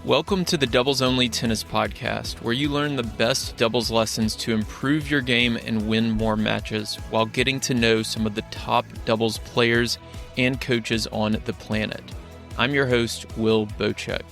Welcome to the Doubles Only Tennis Podcast, where you learn the best doubles lessons to improve your game and win more matches while getting to know some of the top doubles players and coaches on the planet. I'm your host, Will Bochek.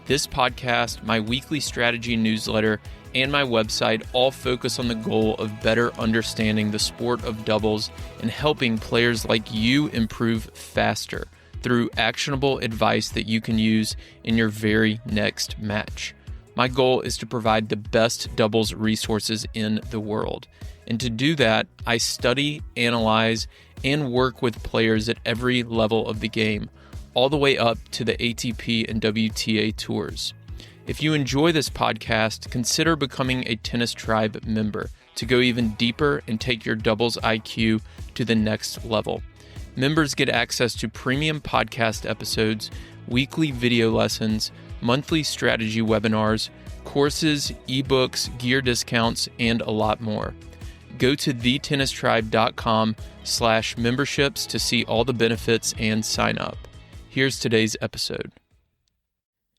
This podcast, my weekly strategy newsletter, and my website all focus on the goal of better understanding the sport of doubles and helping players like you improve faster through actionable advice that you can use in your very next match. My goal is to provide the best doubles resources in the world. And to do that, I study, analyze, and work with players at every level of the game, all the way up to the ATP and WTA tours. If you enjoy this podcast, consider becoming a Tennis Tribe member to go even deeper and take your doubles IQ to the next level. Members get access to premium podcast episodes, weekly video lessons, monthly strategy webinars, courses, ebooks, gear discounts, and a lot more. Go to thetennistribe.com/memberships to see all the benefits and sign up. Here's today's episode.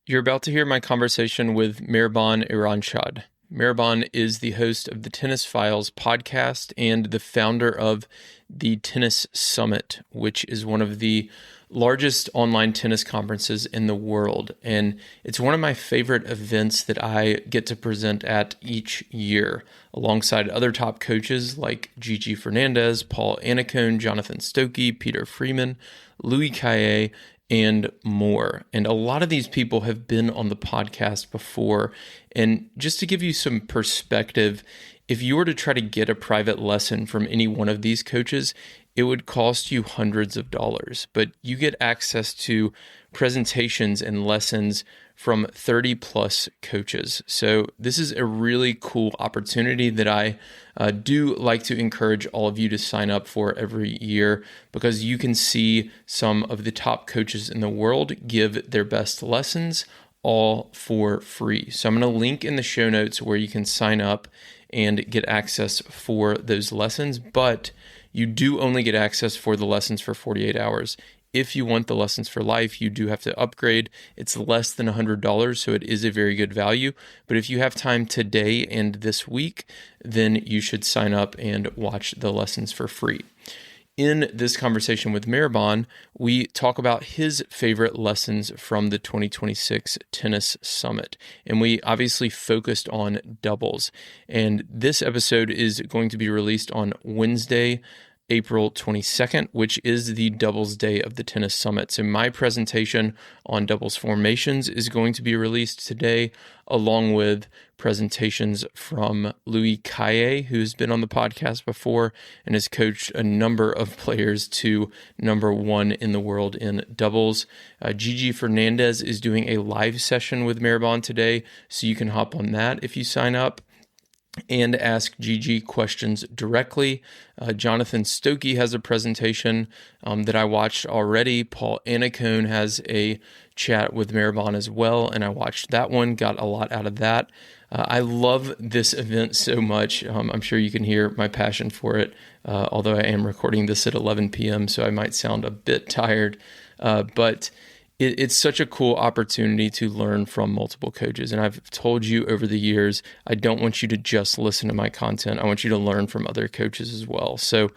You're about to hear my conversation with Mehrban Iranshad. Mehrban is the host of the Tennis Files podcast and the founder of the Tennis Summit, which is one of the largest online tennis conferences in the world. And it's one of my favorite events that I get to present at each year, alongside other top coaches like Gigi Fernandez, Paul Annacone, Jonathan Stokey, Peter Freeman, Louis Cayer, and more. And a lot of these people have been on the podcast before. And just to give you some perspective, if you were to try to get a private lesson from any one of these coaches, it would cost you hundreds of dollars. But you get access to presentations and lessons from 30 plus coaches. So this is a really cool opportunity that I do like to encourage all of you to sign up for every year, because you can see some of the top coaches in the world give their best lessons all for free. So I'm going to link in the show notes where you can sign up and get access for those lessons, but you do only get access for the lessons for 48 hours. If you want the lessons for life, you do have to upgrade. It's less than $100, so it is a very good value. But if you have time today and this week, then you should sign up and watch the lessons for free. In this conversation with Mehrban, we talk about his favorite lessons from the 2026 Tennis Summit. And we obviously focused on doubles. And this episode is going to be released on Wednesday, April 22nd, which is the doubles day of the Tennis Summit. So my presentation on doubles formations is going to be released today, along with presentations from Louis Cayer, who's been on the podcast before and has coached a number of players to number one in the world in doubles. Gigi Fernandez is doing a live session with Mehrban today, so you can hop on that if you sign up and ask Gigi questions directly. Jonathan Stokey has a presentation that I watched already. Paul Annacone has a chat with Mehrban as well, and I watched that one, got a lot out of that. I love this event so much. I'm sure you can hear my passion for it, although I am recording this at 11 p.m., so I might sound a bit tired, but it's such a cool opportunity to learn from multiple coaches. And I've told you over the years, I don't want you to just listen to my content. I want you to learn from other coaches as well. So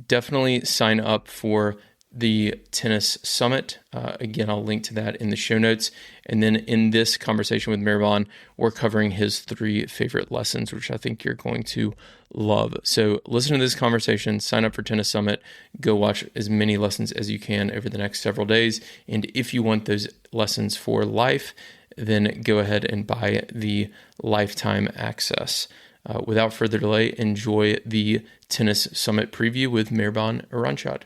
definitely sign up for the Tennis Summit. Again, I'll link to that in the show notes. And then in this conversation with Mehrban, we're covering his 3 favorite lessons, which I think you're going to love. So listen to this conversation, sign up for Tennis Summit, go watch as many lessons as you can over the next several days. And if you want those lessons for life, then go ahead and buy the lifetime access. Without further delay, enjoy the Tennis Summit preview with Mehrban Iranshad.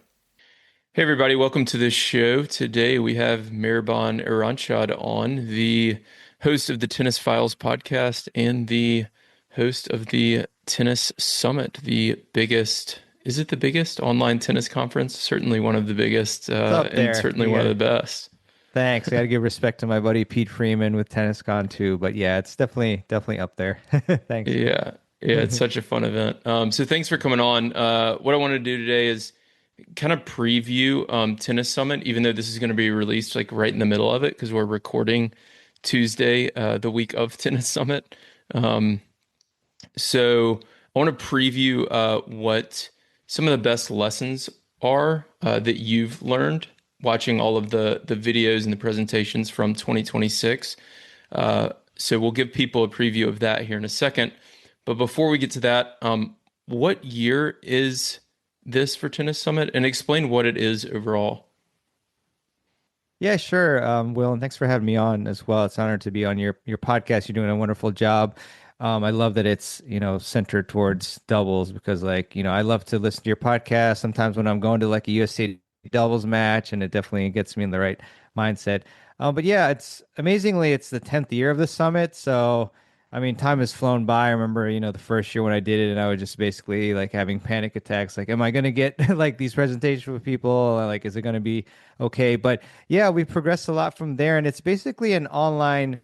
Hey everybody, welcome to the show. Today we have Mehrban Iranshad on, the host of the Tennis Files podcast and the host of the Tennis Summit, the biggest, is it the biggest online tennis conference? Certainly one of the biggest, and certainly one of the best. Thanks. I got to give respect to my buddy Pete Freeman with TennisCon too, but yeah, it's definitely up there. Thanks. Yeah, it's such a fun event. So thanks for coming on. What I want to do today is kind of preview Tennis Summit, even though this is going to be released like right in the middle of it, because we're recording Tuesday, the week of Tennis Summit. Um, so I want to preview what some of the best lessons are that you've learned watching all of the videos and the presentations from 2026. So we'll give people a preview of that here in a second. But before we get to that, what year is this for Tennis Summit? And explain what it is overall. Yeah, sure. Will, and thanks for having me on as well. It's an honor to be on your podcast. You're doing a wonderful job. I love that it's, centered towards doubles because I love to listen to your podcast sometimes when I'm going to like a USA doubles match, and it definitely gets me in the right mindset. But yeah, it's the 10th year of the summit. So, I mean, time has flown by. I remember, the first year when I did it, and I was just basically like having panic attacks. Like, am I going to get like these presentations with people? Like, is it going to be okay? But yeah, we've progressed a lot from there, and it's basically an online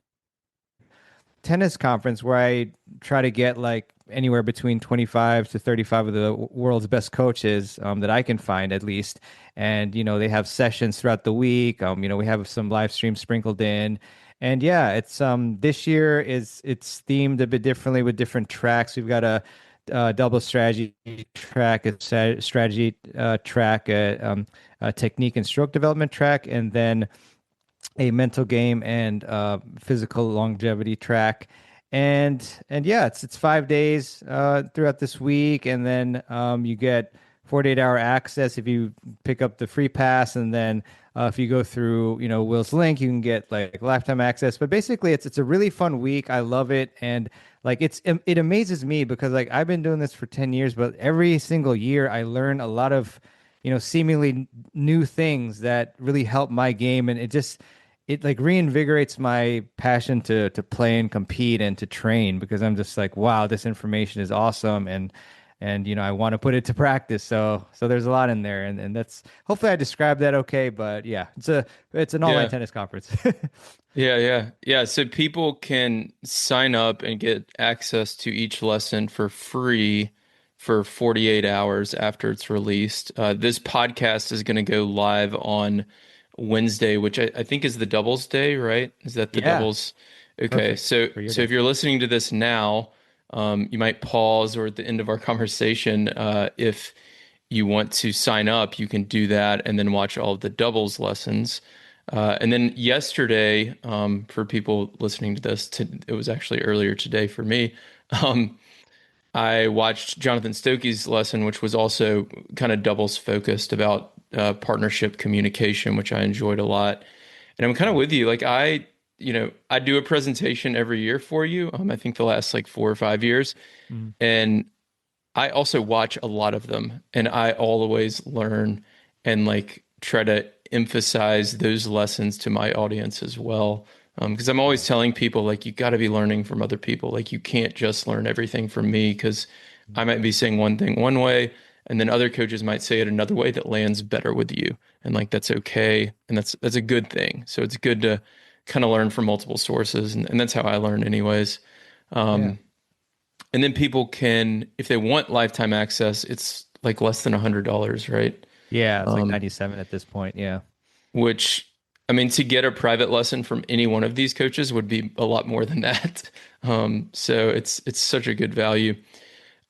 tennis conference where I try to get like anywhere between 25 to 35 of the world's best coaches that I can find at least. And, they have sessions throughout the week. We have some live streams sprinkled in. And yeah, it's this year it's themed a bit differently with different tracks. We've got a double strategy track, a strategy track, a technique and stroke development track, and then a mental game and physical longevity track. And yeah, it's 5 days throughout this week, and then you get 48-hour access if you pick up the free pass, and then if you go through Will's link, you can get like lifetime access. But basically, it's a really fun week. I love it, and like it amazes me because like I've been doing this for 10 years, but every single year I learn a lot of seemingly new things that really help my game, and it like reinvigorates my passion to play and compete and to train because I'm just like, wow, this information is awesome, and I want to put it to practice. So there's a lot in there, and that's hopefully I described that okay. But yeah, it's an online Yeah. tennis conference. Yeah. So people can sign up and get access to each lesson for free for 48 hours after it's released. This podcast is going to go live on Wednesday, which I think is the doubles day, right? Is that the Yeah, doubles? Okay. perfect So for your so day. if you're listening to this now, you might pause or at the end of our conversation, if you want to sign up, you can do that and then watch all of the doubles lessons. And then yesterday, for people listening to this, it was actually earlier today for me. Um, I watched Jonathan Stokey's lesson, which was also kind of doubles focused about partnership communication, which I enjoyed a lot. And I'm kind of with you. Like I do a presentation every year for you. I think the last like 4 or 5 years, Mhm. and I also watch a lot of them, and I always learn and like try to emphasize those lessons to my audience as well. Because I'm always telling people like you got to be learning from other people. Like you can't just learn everything from me because I might be saying one thing one way, and then other coaches might say it another way that lands better with you, and like that's okay, and that's a good thing. So it's good to kind of learn from multiple sources, and that's how I learn anyways. Yeah, Um, and then people can, if they want lifetime access, it's like less than $100, right? yeah, it's like Um, 97 at this point. Yeah. which, I mean, to get a private lesson from any one of these coaches would be a lot more than that. So it's such a good value.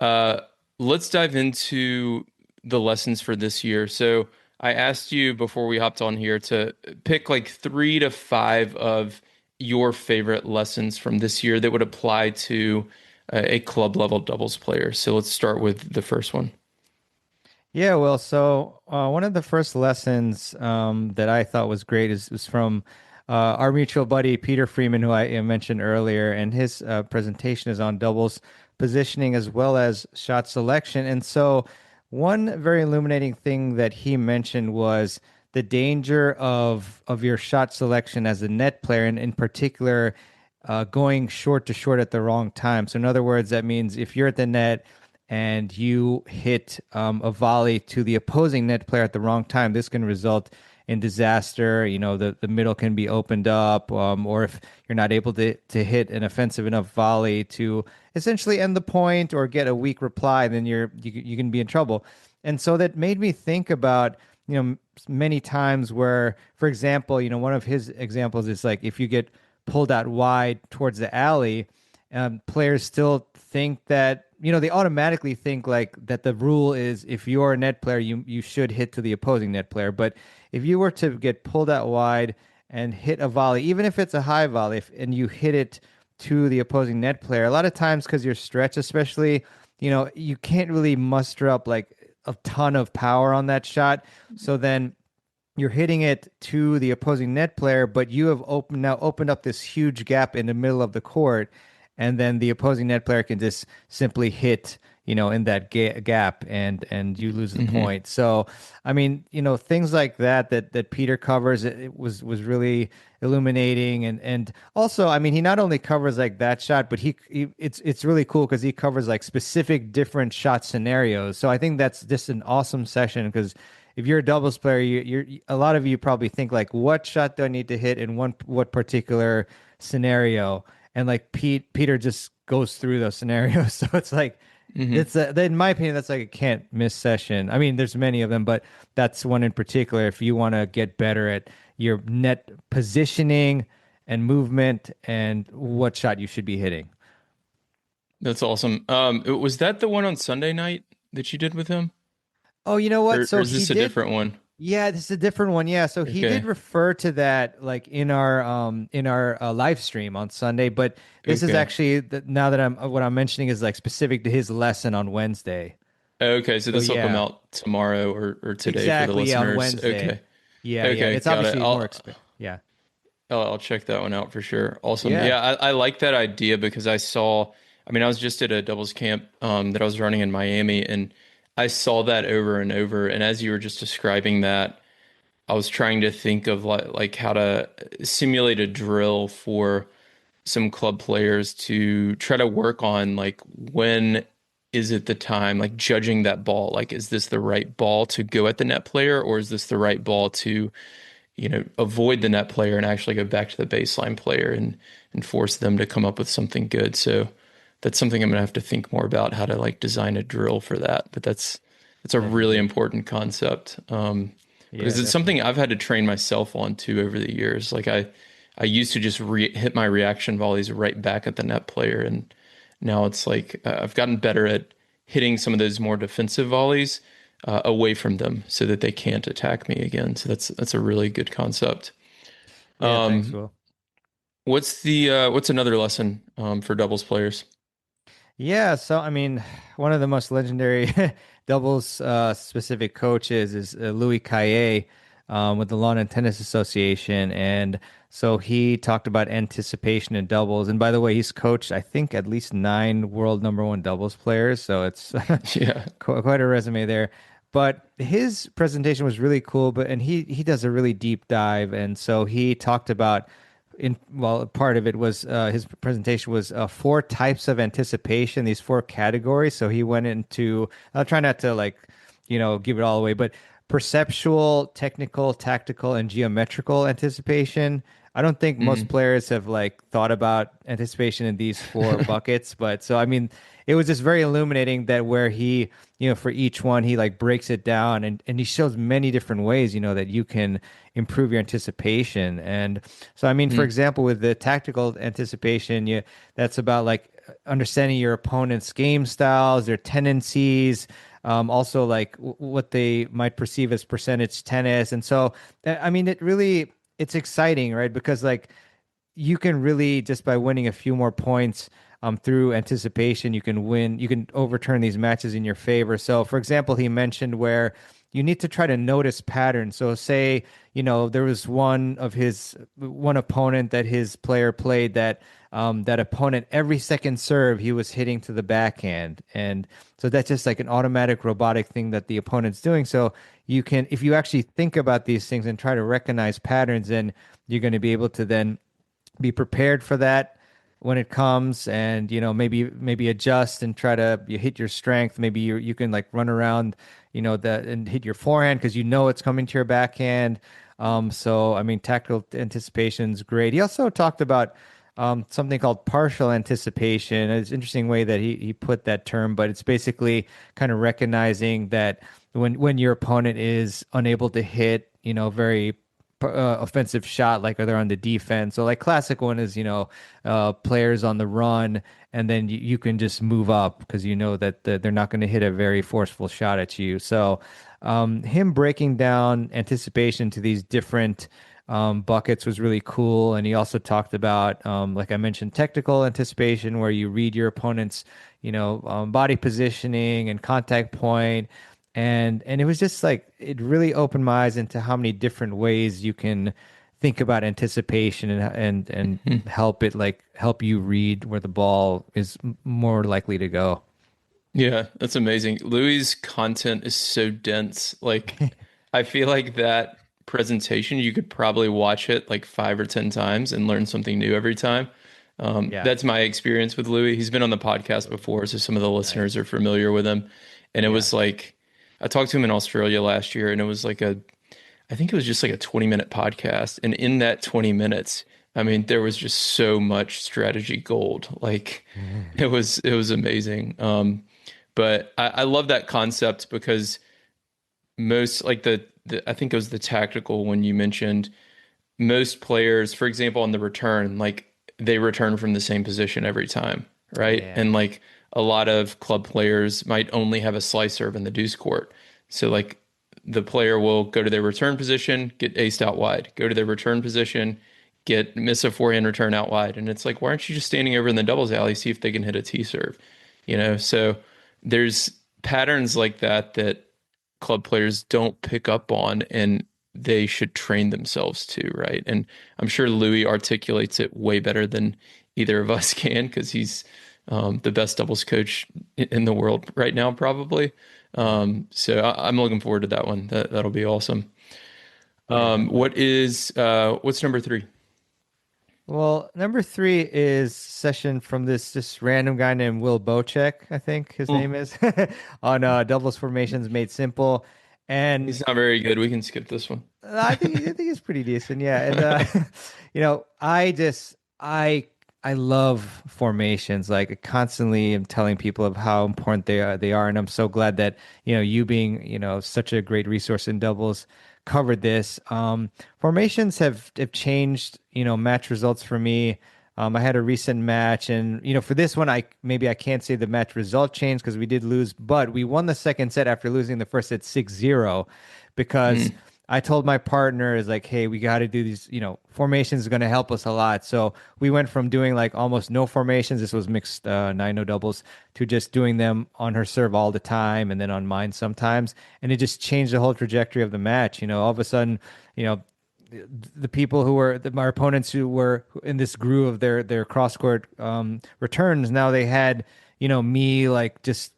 Uh, let's dive into the lessons for this year. So I asked you before we hopped on here to pick like 3 to 5 of your favorite lessons from this year that would apply to a club level doubles player. So let's start with the first one. Yeah, well, so one of the first lessons that I thought was great was from our mutual buddy Peter Freeman, who I mentioned earlier, and his presentation is on doubles positioning as well as shot selection. And so, one very illuminating thing that he mentioned was the danger of your shot selection as a net player, and in particular, going short to short at the wrong time. So, in other words, that means if you're at the net and you hit a volley to the opposing net player at the wrong time, this can result in disaster. The middle can be opened up, or if you're not able to hit an offensive enough volley to essentially end the point or get a weak reply, then you can be in trouble. And so that made me think about many times where, for example, one of his examples is like if you get pulled out wide towards the alley, players still think that, they automatically think like that the rule is if you're a net player, you should hit to the opposing net player. But if you were to get pulled out wide and hit a volley, even if it's a high volley, and you hit it to the opposing net player, a lot of times because you're stretched, especially, you can't really muster up like a ton of power on that shot. So then you're hitting it to the opposing net player, but you have opened up this huge gap in the middle of the court, and then the opposing net player can just simply hit, in that gap, and you lose the Hmm. point. So, I mean, things like that Peter covers, it was really illuminating, and also, I mean, he not only covers like that shot, but it's really cool because he covers like specific different shot scenarios. So I think that's just an awesome session because if you're a doubles player, you're a lot of you probably think like, what shot do I need to hit in what particular scenario? And like Peter just goes through those scenarios. So it's like Hmm. in my opinion, that's like a can't miss session. I mean, there's many of them, but that's one in particular. If you want to get better at your net positioning and movement and what shot you should be hitting. That's awesome. Was that the one on Sunday night that you did with him, Oh, you know what? or So is he this a did. different one? Yeah, this is a different one. Yeah, so he did Okay. refer to that like in our live stream on Sunday, but this is Okay. actually now that what I'm mentioning is like specific to his lesson on Wednesday. Okay. So So this will come yeah, out tomorrow or today for the exactly. Yeah, on listeners. Wednesday. Okay. Yeah. Okay. It's Got it. obviously more Yeah. I'll check that one out for sure. Awesome. Yeah. Yeah, I like that idea because I mean, I was just at a doubles camp that I was running in Miami, and I saw that over and over. And as you were just describing that, I was trying to think of like how to simulate a drill for some club players to try to work on like when is it the time, like judging that ball, like is this the right ball to go at the net player, or is this the right ball to avoid the net player and actually go back to the baseline player and force them to come up with something good. So that's something I'm gonna have to think more about how to like design a drill for that. But that's a really Definitely. important concept Yeah, because it's definitely. something I've had to train myself on too over the years. Like I used to just hit my reaction volleys right back at the net player, and now it's like I've gotten better at hitting some of those more defensive volleys away from them so that they can't attack me again. So that's a really good concept. Yeah, thanks, Um, Will. what's another lesson for doubles players? Yeah, so I mean, one of the most legendary doubles specific coaches is Louis Cayer with the Lawn and Tennis Association, and so he talked about anticipation in doubles. And by the way, he's coached I think at least 9 world #1 doubles players, so it's Yeah. quite a resume there. But his presentation was really cool, and he does a really deep dive, and so he talked about part of it was his presentation was 4 types of anticipation, these 4 categories. So he went into, I'll try not to like, give it all away, but perceptual, technical, tactical, and geometrical anticipation. I don't think most Hmm. players have like thought about anticipation in these 4 buckets, but so I mean, it was just very illuminating that where he, for each one, he like breaks it down, and he shows many different ways, that you can improve your anticipation. And so, I mean, for Hmm. example, with the tactical anticipation, that's about like understanding your opponent's game styles, their tendencies, also like what they might perceive as percentage tennis. And so, I mean, it's exciting, right? Because like you can really just by winning a few more points through anticipation, you can overturn these matches in your favor. So, for example, he mentioned where you need to try to notice patterns. So, say, there was one opponent that his player played that opponent every second serve he was hitting to the backhand, and so that's just like an automatic robotic thing that the opponent's doing. So you can, if you actually think about these things and try to recognize patterns, then you're going to be able to then be prepared for that when it comes, and maybe adjust and try to you hit your strength. Maybe you can like run around that and hit your forehand because it's coming to your backhand. So I mean, tactical anticipation is great. He also talked about something called partial anticipation. It's an interesting way that he put that term, but it's basically kind of recognizing that when your opponent is unable to hit very offensive shot, like are they on the defense? So like classic one is, players on the run, and then you can just move up because you know that they're not going to hit a very forceful shot at you. So him breaking down anticipation to these different buckets was really cool. And he also talked about, like I mentioned, technical anticipation, where you read your opponent's, body positioning and contact point. And it was just like it really opened my eyes into how many different ways you can think about anticipation and help you read where the ball is more likely to go. Yeah, that's amazing. Louis' content is so dense. Like, I feel like that presentation, you could probably watch it like 5 or 10 times and learn something new every time. Yeah. That's my experience with Louis. He's been on the podcast before, so some of the listeners Nice. are familiar with him. And it Yeah. was like, I talked to him in Australia last year, and it was like I think it was just like a 20-minute podcast. And in that 20 minutes, I mean, there was just so much strategy gold. Like, it was amazing. But I love that concept because most like the I think it was the tactical when you mentioned most players, for example, on the return, like they return from the same position every time, right? Yeah. And like a lot of club players might only have a slice serve in the deuce court. So like the player will go to their return position, get aced out wide, go to their return position, get miss a forehand return out wide. And it's like, why aren't you just standing over in the doubles alley, see if they can hit a tee serve? So there's patterns like that that club players don't pick up on and they should train themselves to, right? And I'm sure Louis articulates it way better than either of us can because he's the best doubles coach in the world right now, probably. Yeah. So I'm looking forward to that one. That'll be awesome. Yeah, definitely. What's number three? Well, number three is session from this random guy named Will Bocek, I think his Hmm, name is, on doubles formations made simple. And he's not very good. We can skip this one. I think it's pretty decent. Yeah. And I love formations. Like I constantly am telling people of how important they are. And I'm so glad that, you being, such a great resource in doubles covered this. Formations have changed, match results for me. I had a recent match, and for this one, I can't say the match result changed because we did lose, but we won the second set after losing the first set 6-0 because Mm, I told my partner is like, hey, we got to do these, formations is going to help us a lot. So we went from doing like almost no formations. This was mixed 9-0 doubles to just doing them on her serve all the time and then on mine sometimes. And it just changed the whole trajectory of the match. All of a sudden, you know, the people who were my opponents who were in this groove of their cross court returns, now they had me like just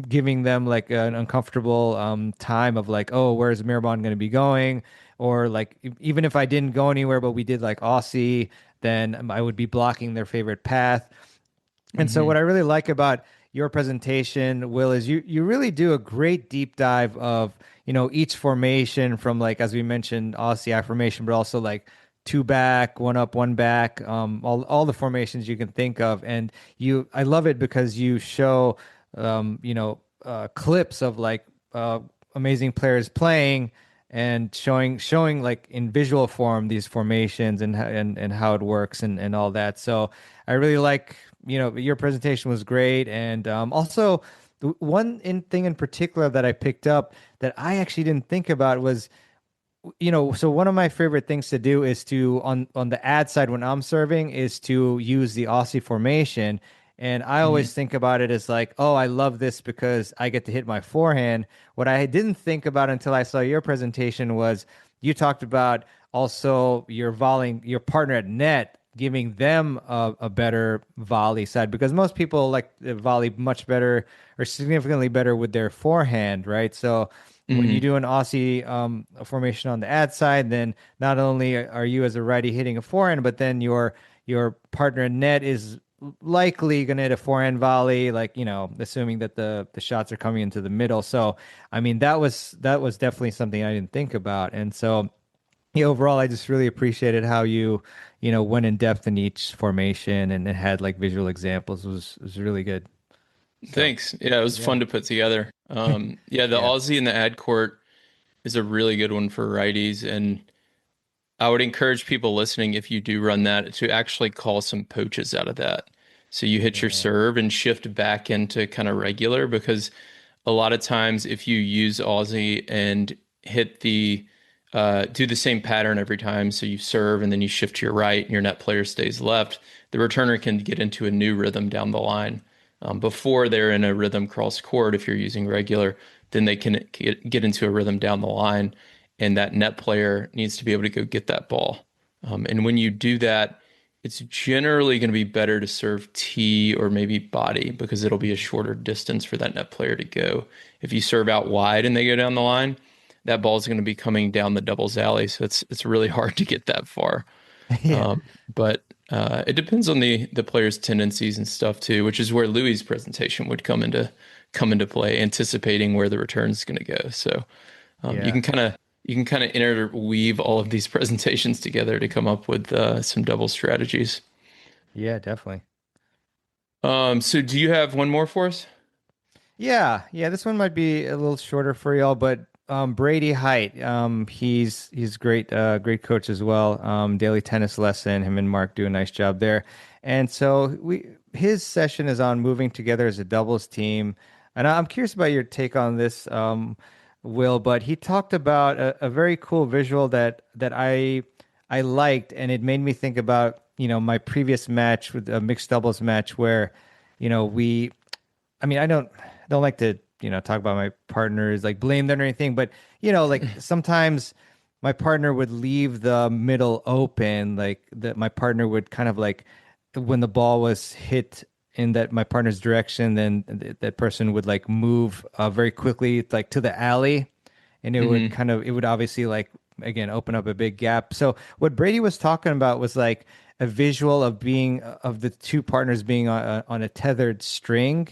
giving them like an uncomfortable time of like, oh, where's Mehrban going to be going, or like even if I didn't go anywhere but we did like Aussie, then I would be blocking their favorite path. And so hmm what I really like about your presentation, Will, is you really do a great deep dive of, each formation from like, as we mentioned, Aussie I formation, but also like two back, one up, one back, all the formations you can think of. And I love it because you show, clips of like amazing players playing and showing like in visual form these formations and how it works and all that. So I really like, your presentation was great. And also, the thing in particular that I picked up that I actually didn't think about was, so one of my favorite things to do is to on the ad side when I'm serving is to use the Aussie formation. And I hmm always think about it as like, oh, I love this because I get to hit my forehand. What I didn't think about until I saw your presentation was you talked about also your volleying your partner at net, giving them a better volley side because most people like the volley much better or significantly better with their forehand, right? So when you hmm do an Aussie formation on the ad side, then not only are you as a righty hitting a forehand, but then your partner in net is likely going to hit a forehand volley, like assuming that the shots are coming into the middle. So, I mean, that was definitely something I didn't think about, and so yeah, overall, I just really appreciated how you went in depth in each formation and it had like visual examples. It was really good. So Thanks. Yeah, it was yeah, fun to put together. Yeah, the yeah, Aussie in the ad court is a really good one for righties, and I would encourage people listening, if you do run that, to actually call some poaches out of that. So you hit your Yeah. serve and shift back into kind of regular, because a lot of times if you use Aussie and hit the do the same pattern every time, so you serve and then you shift to your right and your net player stays left, the returner can get into a new rhythm down the line. Before they're in a rhythm cross court, if you're using regular, then they can get into a rhythm down the line, and that net player needs to be able to go get that ball. And when you do that, it's generally going to be better to serve tee or maybe body, because it'll be a shorter distance for that net player to go. If you serve out wide and they go down the line, that ball is going to be coming down the doubles alley, so it's really hard to get that far. Yeah. But it depends on the player's tendencies and stuff too, which is where Louis' presentation would come into play, anticipating where the return is going to go. So Yeah. you can kind of interweave all of these presentations together to come up with some double strategies. Yeah, definitely. So do you have one more for us? Yeah, yeah, this one might be a little shorter for y'all, but Brady Height, he's great, great coach as well. Daily tennis lesson, him and Mark do a nice job there. And so his session is on moving together as a doubles team. And I'm curious about your take on this, Will, but he talked about a very cool visual that I liked, and it made me think about, my previous match with a mixed doubles match where, we I mean, I don't like to, talk about my partners, like blame them or anything, but like sometimes my partner would leave the middle open, like that my partner would kind of like when the ball was hit in that my partner's direction, then that person would like move very quickly like to the alley, and Hmm. it would obviously like again open up a big gap. So what Brady was talking about was like a visual of the two partners being on a tethered string,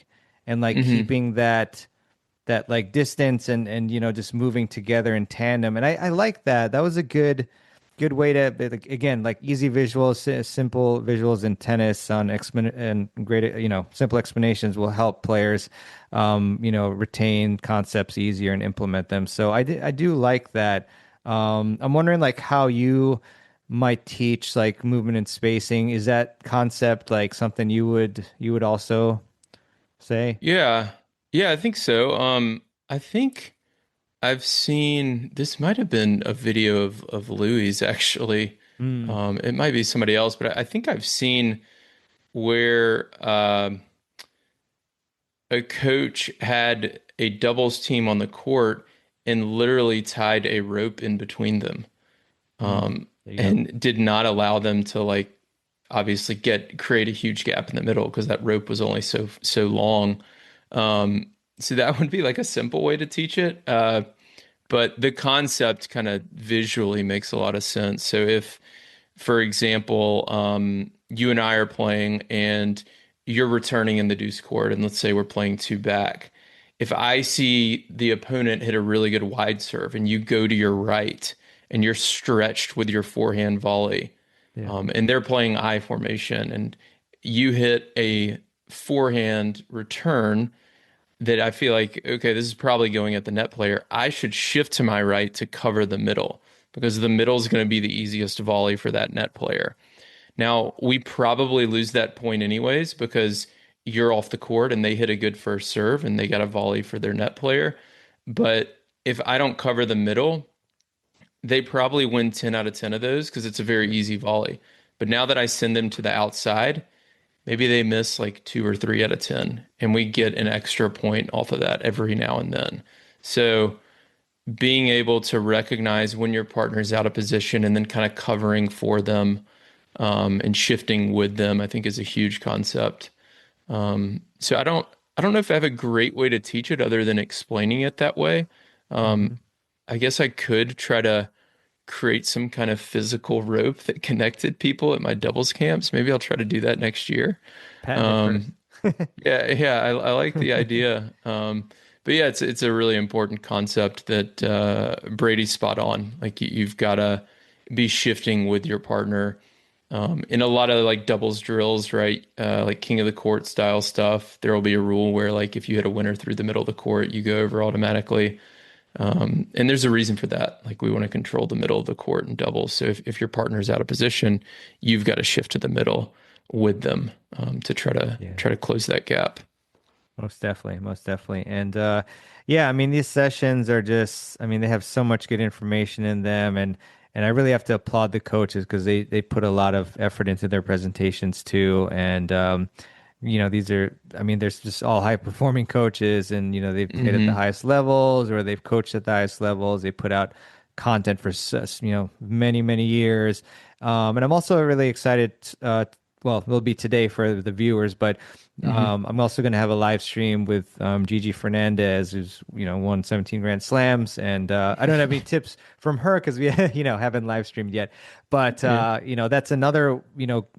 and like Hmm. keeping that like distance, and just moving together in tandem. And I like that. That was a good way to like, again, like easy visuals, simple visuals in tennis on and great, simple explanations will help players retain concepts easier and implement them. So I do like that. I'm wondering like how you might teach like movement and spacing. Is that concept like something you would also say? Yeah. Yeah, I think so. I think I've seen, this might have been a video of Louis actually. Mm. It might be somebody else, but I think I've seen where a coach had a doubles team on the court and literally tied a rope in between them, There you go. and did not allow them to like obviously get create a huge gap in the middle, because that rope was only so long. So that would be like a simple way to teach it. But the concept kind of visually makes a lot of sense. So if, for example, you and I are playing and you're returning in the deuce court, and let's say we're playing two back. If I see the opponent hit a really good wide serve and you go to your right and you're stretched with your forehand volley, Yeah. and they're playing I formation, and you hit a forehand return that I feel like, okay, this is probably going at the net player, I should shift to my right to cover the middle, because the middle is going to be the easiest volley for that net player. Now, we probably lose that point anyways, because you're off the court and they hit a good first serve and they got a volley for their net player. But if I don't cover the middle, they probably win 10 out of 10 of those, because it's a very easy volley. But now that I send them to the outside, maybe they miss like 2 or 3 out of 10, and we get an extra point off of that every now and then. So being able to recognize when your partner's out of position and then kind of covering for them, and shifting with them, I think is a huge concept. So I don't know if I have a great way to teach it other than explaining it that way. Um, Mm-hmm. I guess I could try to create some kind of physical rope that connected people at my doubles camps. Maybe I'll try to do that next year. Patent it first. Um, yeah, yeah, I like the idea. But yeah, it's a really important concept that Brady's spot on. Like you've got to be shifting with your partner. In a lot of like doubles drills, right? Like king of the court style stuff, there will be a rule where like if you hit a winner through the middle of the court, you go over automatically. And there's a reason for that. Like we want to control the middle of the court in doubles. So if your partner's out of position, you've got to shift to the middle with them to Yeah. try to close that gap. Most definitely, most definitely. And yeah, I mean these sessions are just I mean they have so much good information in them and I really have to applaud the coaches because they put a lot of effort into their presentations too. And these are I mean there's just all high performing coaches and they've played at the Hmm. highest levels or they've coached at the highest levels. They put out content for many, many years. And I'm also really excited well, it'll be today for the viewers, but Hmm. I'm also going to have a live stream with Gigi Fernandez, who's won 17 Grand Slams, and I don't have any tips from her because we haven't live streamed yet. But Yeah. that's another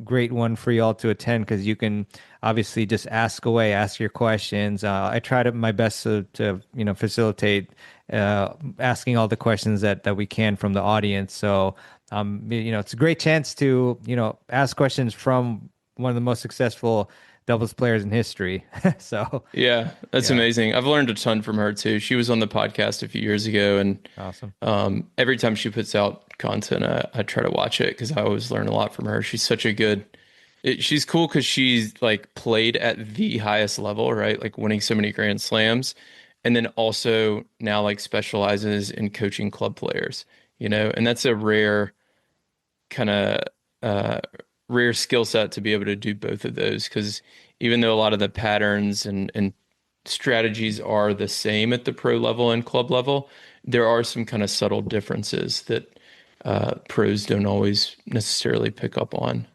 great one for y'all to attend because you can obviously just ask away, ask your questions. I try to my best to facilitate asking all the questions that we can from the audience. So it's a great chance to ask questions from one of the most successful doubles players in history. So, Yeah, that's yeah, amazing. I've learned a ton from her too. She was on the podcast a few years ago, and awesome. every time she puts out content, I try to watch it because I always learn a lot from her. She's such a good. She's cool because she's like played at the highest level, right? Like winning so many Grand Slams, and then also now like specializes in coaching club players, and that's a kind of uh, rare skill set to be able to do both of those because even though a lot of the patterns and strategies are the same at the pro level and club level, there are some kind of subtle differences that pros don't always necessarily pick up on.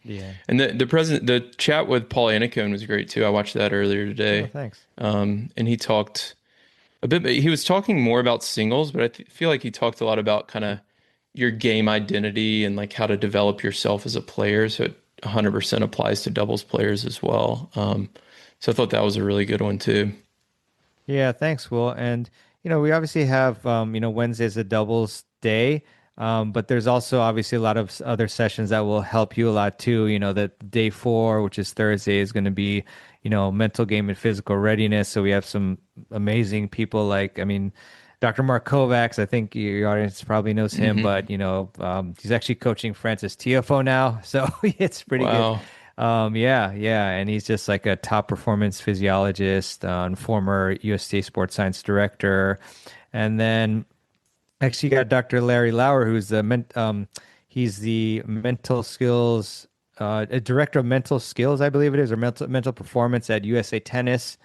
Yeah. And the chat with Paul Anacone was great too. I watched that earlier Oh, today, thanks. and he talked a bit. He was talking more about singles, but feel like he talked a lot about kind of your game identity and like how to develop yourself as a player. So it 100% applies to doubles players as well. So I thought that was a really good one too. Yeah, thanks, Will. And we obviously have Wednesday is a doubles day, but there's also obviously a lot of other sessions that will help you a lot too. That day 4, which is Thursday, is going to be mental game and physical readiness. So we have some amazing people like I mean. Dr. Mark Kovacs, I think your audience probably knows him, Hmm. but he's actually coaching Francis Tiafoe now, so it's pretty good. Wow. Yeah, yeah, and he's just like a top performance physiologist, and former USDA sports science director, and then actually you got Dr. Larry Lauer, who's he's the mental skills, director of mental skills, I believe it is, or mental performance at USA Tennis.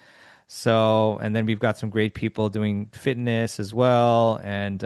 So, and then we've got some great people doing fitness as well, and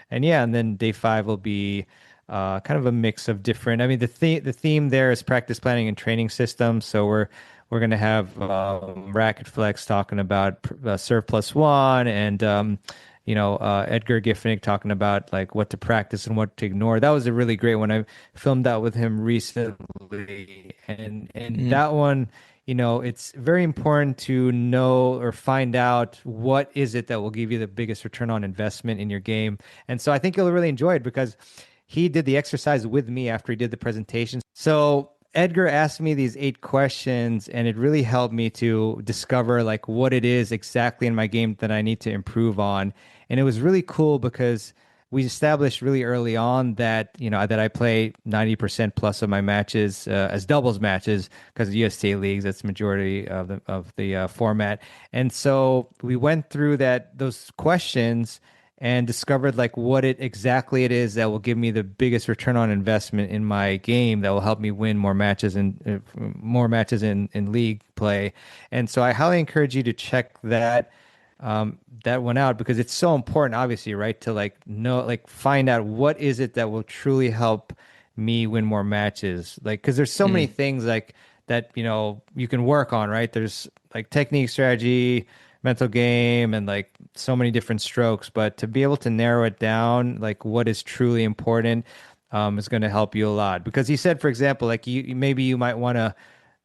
yeah, and then day 5 will be kind of a mix of different. I mean, the theme there is practice planning and training systems. So we're gonna have Racket Flex talking about serve plus one, and Edgar Giffinick talking about like what to practice and what to ignore. That was a really great one. I filmed that with him recently, and Hmm. that one it's very important to know or find out what is it that will give you the biggest return on investment in your game. And so I think you'll really enjoy it because he did the exercise with me after he did the presentation. So Edgar asked me these 8 questions, and it really helped me to discover like what it is exactly in my game that I need to improve on. And it was really cool because we established really early on that that I play 90% plus of my matches as doubles matches because of USTA leagues. That's the majority of the format. And so we went through those questions and discovered like what it exactly it is that will give me the biggest return on investment in my game that will help me win more matches in league play. And so I highly encourage you to check that one out because it's so important, obviously, right? To like know, like find out what is it that will truly help me win more matches. Like, because there's so many Hmm. things like that, you can work on, right? There's like technique, strategy, mental game, and like so many different strokes. But to be able to narrow it down, like what is truly important, is going to help you a lot. Because he said, for example, like maybe you might want to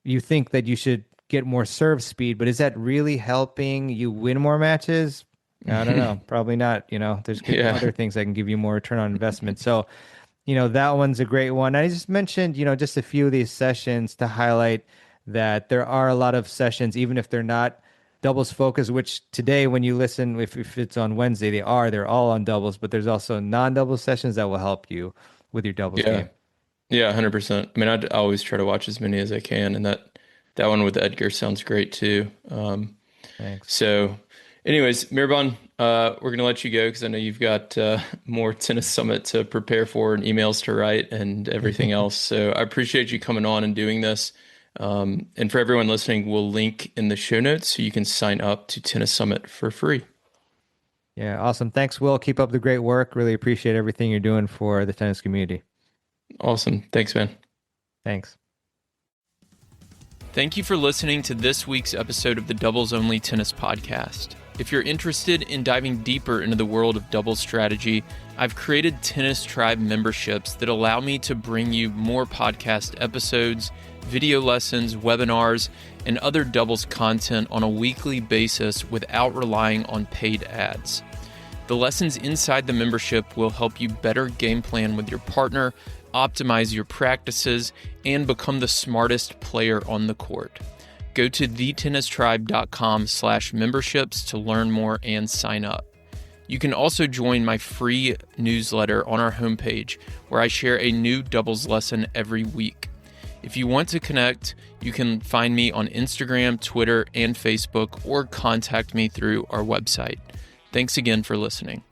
you think that you should get more serve speed, but is that really helping you win more matches? I don't know. Probably not. There's Yeah. other things that can give you more return on investment. So, that one's a great one. I just mentioned, just a few of these sessions to highlight that there are a lot of sessions, even if they're not doubles focus, which today when you listen, if it's on Wednesday, they're all on doubles, but there's also non-double sessions that will help you with your doubles Yeah. game. Yeah, 100%. I mean, I always try to watch as many as I can, and that one with Edgar sounds great too. Thanks. So, anyways, Mehrban, we're gonna let you go because I know you've got more tennis summit to prepare for and emails to write and everything else. So I appreciate you coming on and doing this. And for everyone listening, we'll link in the show notes so you can sign up to Tennis Summit for free. Yeah, awesome. Thanks, Will. Keep up the great work. Really appreciate everything you're doing for the tennis community. Awesome. Thanks, man. Thanks. Thank you for listening to this week's episode of the Doubles Only Tennis Podcast. If you're interested in diving deeper into the world of doubles strategy, I've created Tennis Tribe memberships that allow me to bring you more podcast episodes, video lessons, webinars, and other doubles content on a weekly basis without relying on paid ads. The lessons inside the membership will help you better game plan with your partner, optimize your practices, and become the smartest player on the court. Go to thetennistribe.com/memberships to learn more and sign up. You can also join my free newsletter on our homepage, where I share a new doubles lesson every week. If you want to connect, you can find me on Instagram, Twitter, and Facebook, or contact me through our website. Thanks again for listening.